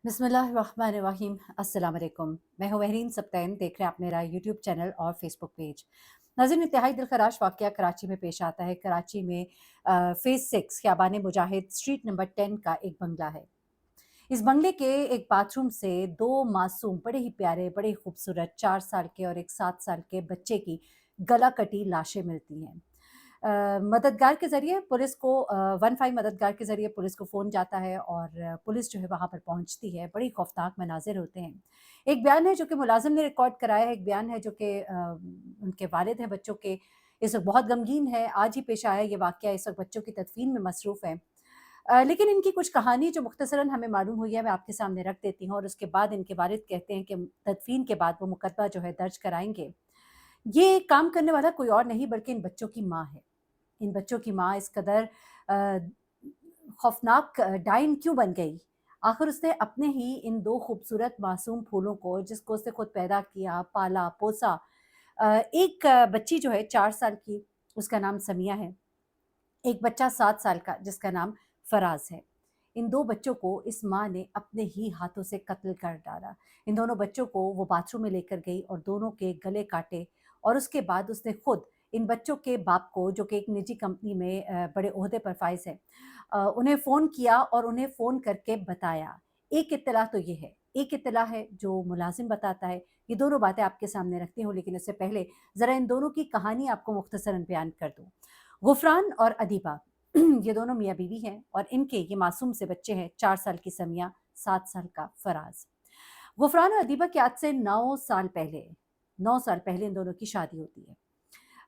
बिस्मिल्लाहिर्रहमानिर्रहीम। अस्सलाम वालेकुम। मैं हूं महरीन सब्तैन। देख रहे हैं आप मेरा यूट्यूब चैनल और फेसबुक पेज। नाज़रीन, इंतहाई दिलखराश वाक़या कराची में पेश आता है। कराची में फ़ेज़ 6 ख़ियाबान मुजाहिद स्ट्रीट नंबर 10 का एक बंगला है। इस बंगले के एक बाथरूम से 2 मासूम, बड़े ही प्यारे, बड़े ही खूबसूरत 4 साल के और एक 7 साल के बच्चे की गला कटी लाशें मिलती हैं। मददगार के ज़रिए पुलिस को 15 मददगार के ज़रिए पुलिस को फ़ोन जाता है और पुलिस जो है वहाँ पर पहुँचती है। बड़ी खौफ़नाक मनाज़िर होते हैं। एक बयान है जो कि मुलाज़िम ने रिकॉर्ड कराया है, एक बयान है जो कि उनके वालिद हैं बच्चों के, इस वक़्त बहुत गमगीन है। आज ही पेश आया ये वाक़या, इस वक़्त बच्चों की तदफ़ीन में मसरूफ़ हैं। लेकिन इनकी कुछ कहानी जो मुख्तसरन हमें मालूम हुई है, मैं आपके सामने रख देती हूँ और उसके बाद इनके वालिद कहते हैं कि तदफ़ीन के बाद वो मुकदमा जो है दर्ज कराएँगे। ये काम करने वाला कोई और नहीं बल्कि इन बच्चों की माँ है। इन बच्चों की माँ इस कदर अ, खौफ़नाक डायन क्यों बन गई? आखिर उसने अपने ही इन 2 खूबसूरत मासूम फूलों को, जिसको उसने खुद पैदा किया, पाला, पोसा, एक बच्ची जो है 4 साल की, उसका नाम समिया है। एक बच्चा 7 साल का जिसका नाम फराज़ है। इन 2 बच्चों को इस माँ ने अपने ही हाथों से कत्ल कर डाला। इन दोनों बच्चों को वो बाथरूम में लेकर गई और दोनों के गले काटे और उसके बाद उसने खुद इन बच्चों के बाप को, जो कि एक निजी कंपनी में बड़े ओहदे पर फ़ाइज़ है, उन्हें फ़ोन किया और उन्हें फ़ोन करके बताया। एक इत्तला तो ये है, एक इत्तला है जो मुलाज़िम बताता है। ये दोनों बातें आपके सामने रखती हूँ, लेकिन उससे पहले ज़रा इन दोनों की कहानी आपको मुख्तसरन बयान कर दूँ। गुफ़रान और अदीबा ये दोनों मियाँ-बीवी हैं और इनके ये मासूम से बच्चे हैं, 4 साल की समिया, 7 साल का फ़राज़। गुफ़रान और अदीबा की आज से 9 साल पहले इन दोनों की शादी होती है।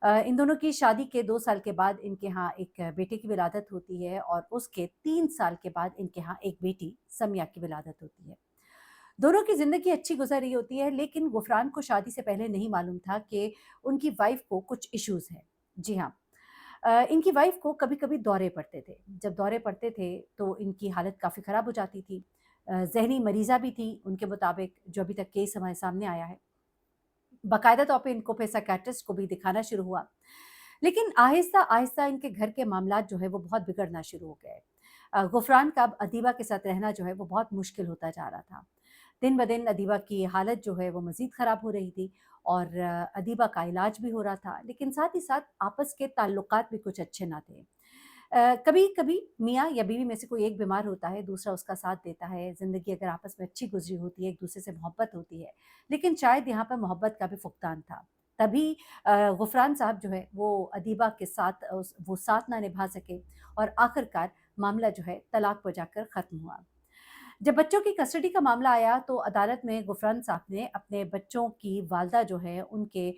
इन दोनों की शादी के 2 साल के बाद इनके यहाँ एक बेटे की विलादत होती है और उसके 3 साल के बाद इनके यहाँ एक बेटी समिया की विलादत होती है। दोनों की ज़िंदगी अच्छी गुज़र रही होती है, लेकिन गुफ़रान को शादी से पहले नहीं मालूम था कि उनकी वाइफ़ को कुछ इश्यूज़ हैं। जी हाँ। इनकी वाइफ़ को कभी-कभी दौरे पड़ते थे। जब दौरे पड़ते थे तो इनकी हालत काफ़ी ख़राब हो जाती थी। ज़हनी मरीज़ा भी थी उनके मुताबिक, जो अभी तक केस हमारे सामने आया है। बाकायदा तौर पे इनको फिर साइकियाट्रिस्ट को भी दिखाना शुरू हुआ। लेकिन आहिस्ता-आहिस्ता इनके घर के मामलात जो है वो बहुत बिगड़ना शुरू हो गए। गुफ़रान का अब अदीबा के साथ रहना जो है वो बहुत मुश्किल होता जा रहा था। दिन-ब-दिन अदीबा की हालत जो है वो मज़ीद ख़राब हो रही थी और अदीबा का इलाज भी हो रहा था, लेकिन साथ ही साथ आपस के ताल्लुकात भी कुछ अच्छे ना थे। कभी-कभी मियाँ या बीवी में से कोई एक बीमार होता है, दूसरा उसका साथ देता है, ज़िंदगी अगर आपस में अच्छी गुज़री होती है, एक-दूसरे से मोहब्बत होती है, लेकिन शायद यहाँ पर मोहब्बत का भी फुक़दान था। तभी गुफ़रान साहब जो है वो अदीबा के साथ वो साथ ना निभा सके और आखिरकार मामला जो है तलाक पर जाकर ख़त्म हुआ। जब बच्चों की कस्टडी का मामला आया तो अदालत में गुफ़रान साहब ने अपने बच्चों की वालिदा जो है उनके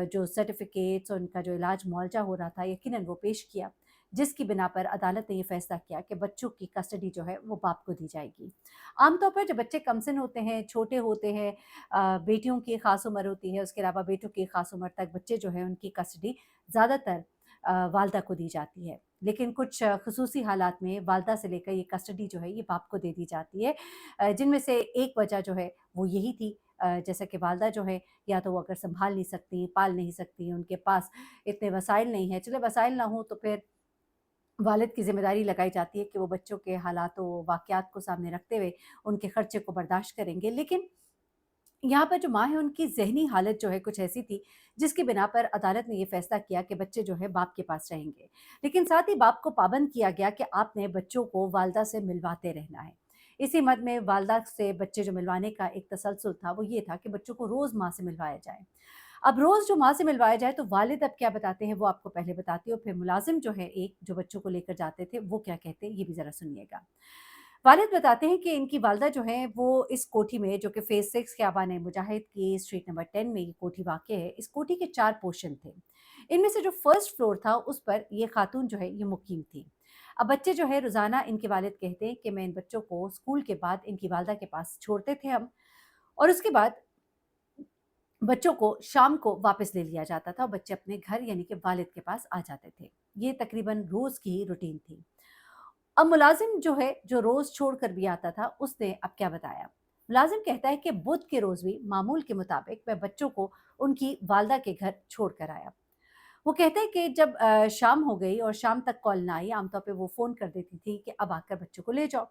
जो सर्टिफ़िकेट्स और उनका जो इलाज मुआवजा हो रहा था यकीनन वो पेश किया, जिसकी बिना पर अदालत ने ये फ़ैसला किया कि बच्चों की कस्टडी जो है वो बाप को दी जाएगी। आम तौर पर जब बच्चे कमसिन होते हैं, छोटे होते हैं, बेटियों की ख़ास उम्र होती है, उसके अलावा बेटों की ख़ास उम्र तक बच्चे जो हैं उनकी कस्टडी ज़्यादातर वालिदा को दी जाती है। लेकिन कुछ ख़ुसूसी हालात में वालिदा से लेकर ये कस्टडी जो है ये बाप को दे दी जाती है। जिनमें से एक वजह जो है वो यही थी, जैसा कि वालिदा जो है या तो वो अगर सँभाल नहीं सकती, पाल नहीं सकती, उनके पास इतने वसाइल नहीं हैं। चलो वसाइल ना हो तो फिर वालिद की ज़िम्मेदारी लगाई जाती है कि वो बच्चों के हालातों, वाक़यात को सामने रखते हुए उनके खर्चे को बर्दाश्त करेंगे। लेकिन यहाँ पर जो माँ है उनकी ज़हनी हालत जो है कुछ ऐसी थी जिसकी बिना पर अदालत ने ये फ़ैसला किया कि बच्चे जो है बाप के पास रहेंगे। लेकिन साथ ही बाप को पाबंद किया गया कि आपने बच्चों को वालिदा से मिलवाते रहना है। इसी मद में वालिदा से बच्चे जो मिलवाने का एक तसलसल था वो ये था कि बच्चों को रोज़ माँ से मिलवाया जाए। अब रोज़ जो माँ से मिलवाया जाए तो वालिद अब क्या बताते हैं वो आपको पहले बताती हूँ, फिर मुलाज़िम जो है एक जो बच्चों को लेकर जाते थे वो क्या कहते हैं ये भी ज़रा सुनिएगा। वालिद बताते हैं कि इनकी वालिदा जो है वो इस कोठी में, जो कि फ़ेज़ 6 ख़ियाबान मुजाहिद की स्ट्रीट नंबर 10 में ये कोठी वाक़ है, इस कोठी के 4 पोर्शन थे। इनमें से जो फर्स्ट फ्लोर था उस पर ये खातून जो है ये मुक़ीम थी। अब बच्चे जो है रोज़ाना इनके वालिद कहते हैं कि मैं इन बच्चों को स्कूल के बाद इनकी वालिदा के पास छोड़ते थे हम और उसके बाद बच्चों को शाम को वापस ले लिया जाता था और बच्चे अपने घर यानी कि वालिद के पास आ जाते थे। ये तकरीबन रोज़ की ही रूटीन थी। अब मुलाज़िम जो है, जो रोज़ छोड़ कर भी आता था, उसने अब क्या बताया? मुलाज़िम कहता है कि बुध के रोज़ भी मामूल के मुताबिक मैं बच्चों को उनकी वालिदा के घर छोड़ कर आया। वो कहते हैं कि जब शाम हो गई और शाम तक कॉल ना आई, आमतौर पे वो फ़ोन कर देती थी कि अब आकर बच्चों को ले जाओ।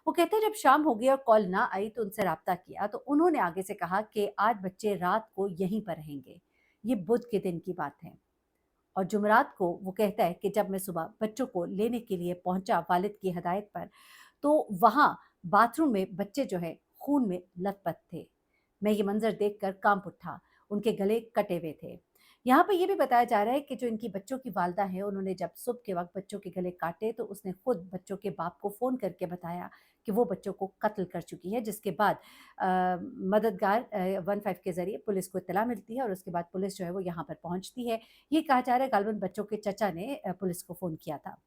वो कहते हैं जब शाम हो गई और कॉल ना आई तो उनसे राब्ता किया तो उन्होंने आगे से कहा कि आज बच्चे रात को यहीं पर रहेंगे। ये बुध के दिन की बात है। और जुमेरात को वो कहता है कि जब मैं सुबह बच्चों को लेने के लिए पहुंचा वालिद की हदायत पर, तो वहां बाथरूम में बच्चे जो है खून में लथपथ थे। मैं ये मंजर देखकर कांप उठा। उनके गले कटे हुए थे। यहाँ पे ये भी बताया जा रहा है कि जो इनकी बच्चों की वालदा है, उन्होंने जब सुबह के वक्त बच्चों के गले काटे तो उसने खुद बच्चों के बाप को फ़ोन करके बताया कि वो बच्चों को कत्ल कर चुकी है, जिसके बाद मददगार 15 के ज़रिए पुलिस को इत्तला मिलती है और उसके बाद पुलिस जो है वो यहाँ पर पहुँचती है। ये कहा जा रहा है गालिबन बच्चों के चचा ने पुलिस को फ़ोन किया था।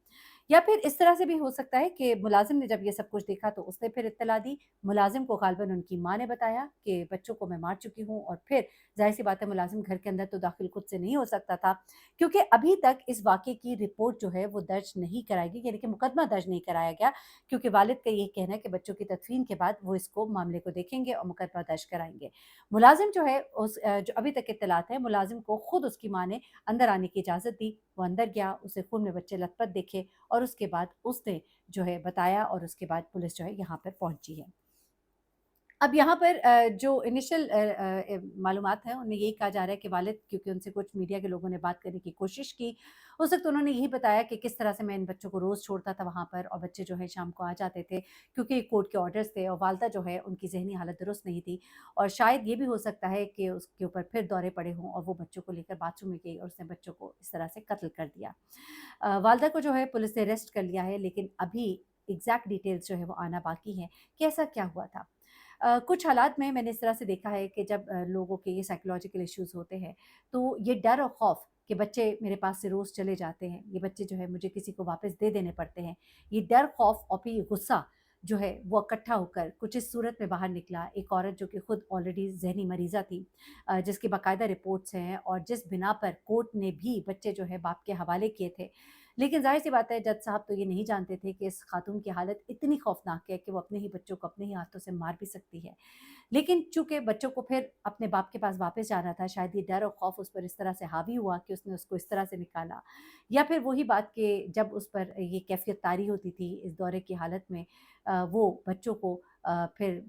या फिर इस तरह से भी हो सकता है कि मुलाज़िम ने जब ये सब कुछ देखा तो उसने फिर इत्तला दी। मुलाज़िम को गालिबन उनकी माँ ने बताया कि बच्चों को मैं मार चुकी हूँ और फिर ज़ाहिर-सी बात है मुलाज़िम घर के अंदर तो दाखिल खुद से नहीं हो सकता था, क्योंकि अभी तक इस वाक़ये की रिपोर्ट जो है वो दर्ज नहीं कराई गई, यानी कि मुकदमा दर्ज नहीं कराया गया, क्योंकि वालिद का ये कहना है कि बच्चों की तदफ़ीन के बाद वो इसको मामले को देखेंगे और मुकदमा दर्ज कराएँगे। मुलाज़िम जो है जो अभी तक इत्तलात है, मुलाज़िम को खुद उसकी माँ ने अंदर आने की इजाज़त दी। वो अंदर गया, उसे खून में बच्चे लथपथ देखे और उसके बाद उसने जो है बताया और उसके बाद पुलिस जो है यहाँ पर पहुँची है। अब यहाँ पर जो इनिशियल मालूमात हैं उनमें यही कहा जा रहा है कि वालिद, क्योंकि उनसे कुछ मीडिया के लोगों ने बात करने की कोशिश की, उस वक़्त उन्होंने यही बताया कि किस तरह से मैं इन बच्चों को रोज़ छोड़ता था वहाँ पर और बच्चे जो है शाम को आ जाते थे, क्योंकि कोर्ट के ऑर्डर्स थे और वालिदा जो है उनकी ज़हनी हालत दुरुस्त नहीं थी और शायद ये भी हो सकता है कि उसके ऊपर फिर दौरे पड़े हों और वो बच्चों को लेकर बाथरूम में गई और उसने बच्चों को इस तरह से कत्ल कर दिया। वालिदा को जो है पुलिस ने अरेस्ट कर लिया है, लेकिन अभी एग्ज़ैक्ट डिटेल्स जो है वो आना बाकी है कि ऐसा क्या हुआ था। कुछ हालात में मैंने इस तरह से देखा है कि जब लोगों के ये साइकोलॉजिकल इश्यूज़ होते हैं, तो ये डर और खौफ कि बच्चे मेरे पास से रोज़ चले जाते हैं, ये बच्चे जो है मुझे किसी को वापस दे देने पड़ते हैं। ये डर, खौफ और फिर ये गुस्सा जो है वो इकट्ठा होकर कुछ इस सूरत में बाहर निकला। एक औरत जो कि खुद ऑलरेडी ज़हनी मरीज़ा थी, जिसकी बाकायदा रिपोर्ट्स हैं और जिस बिना पर कोर्ट ने भी बच्चे जो है बाप के हवाले किए थे। लेकिन ज़ाहिर-सी बात है जज साहब तो ये नहीं जानते थे कि इस खातून की हालत इतनी खौफ़नाक है कि वो अपने ही बच्चों को अपने ही हाथों से मार भी सकती है। लेकिन चूँकि बच्चों को फिर अपने बाप के पास वापस जाना था, शायद ये डर और खौफ उस पर इस तरह से हावी हुआ कि उसने उसको इस तरह से निकाला। या फिर वही बात कि जब उस पर ये कैफ़ियत तारी होती थी इस दौरे की हालत में, वो बच्चों को फिर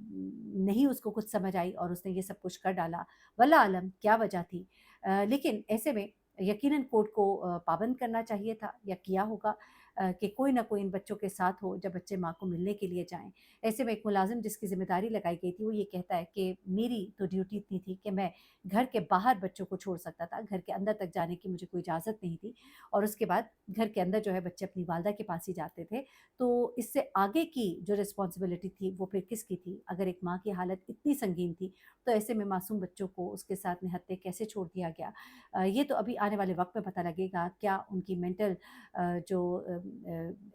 नहीं उसको कुछ समझ आई और उसने ये सब कुछ कर डाला। वल्लाह आलम क्या वजह थी? लेकिन ऐसे में यकीनन कोर्ट को पाबंद करना चाहिए था या किया होगा कि कोई ना कोई इन बच्चों के साथ हो जब बच्चे माँ को मिलने के लिए जाएँ। ऐसे में एक मुलाज़िम जिसकी ज़िम्मेदारी लगाई गई थी, वो ये कहता है कि मेरी तो ड्यूटी इतनी थी कि मैं घर के बाहर बच्चों को छोड़ सकता था, घर के अंदर तक जाने की मुझे कोई इजाज़त नहीं थी और उसके बाद घर के अंदर जो है बच्चे अपनी वालदा के पास ही जाते थे। तो इससे आगे की जो रिस्पॉन्सिबिलिटी थी वो फिर किसकी थी? अगर एक माँ की हालत इतनी संगीन थी, तो ऐसे में मासूम बच्चों को उसके साथ निहत्थे कैसे छोड़ दिया गया? ये तो अभी आने वाले वक़्त में पता लगेगा, क्या उनकी मेंटल जो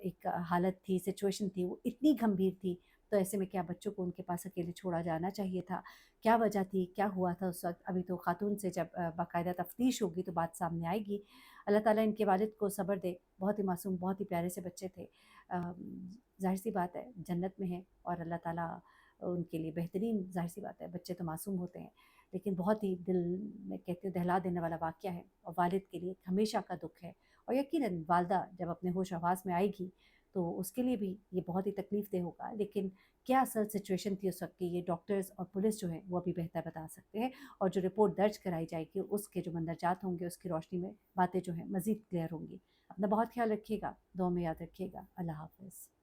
एक हालत थी, सिचुएशन थी, वो इतनी गंभीर थी, तो ऐसे में क्या बच्चों को उनके पास अकेले छोड़ा जाना चाहिए था? क्या वजह थी? क्या हुआ था उस वक़्त? अभी तो खातून से जब बाकायदा तफ्तीश होगी तो बात सामने आएगी। अल्लाह ताला इनके वालिद को सब्र दे, बहुत ही मासूम, बहुत ही प्यारे से बच्चे थे। ज़ाहिर-सी बात है जन्नत में हैं और अल्लाह ताला उनके लिए बेहतरीन, ज़ाहिर-सी बात है बच्चे तो मासूम होते हैं, लेकिन बहुत ही दिल मैं कहती हूँ दहला देने वाला वाक़या है और वालिद के लिए हमेशा का दुःख है और यकीनन वालदा जब अपने होश-ओ-हवास में आएगी, तो उसके लिए भी ये बहुत ही तकलीफ़देह होगा। लेकिन क्या असल सिचुएशन थी उस वक़्त की, ये डॉक्टर्स और पुलिस जो है वो अभी बेहतर बता सकते हैं और जो रिपोर्ट दर्ज कराई जाएगी उसके जो मंदरजात होंगे उसकी रोशनी में बातें जो हैं मज़ीद क्लियर होंगी। अपना बहुत ख़्याल रखिएगा, दुआ में याद रखिएगा। अल्लाह हाफ़िज़।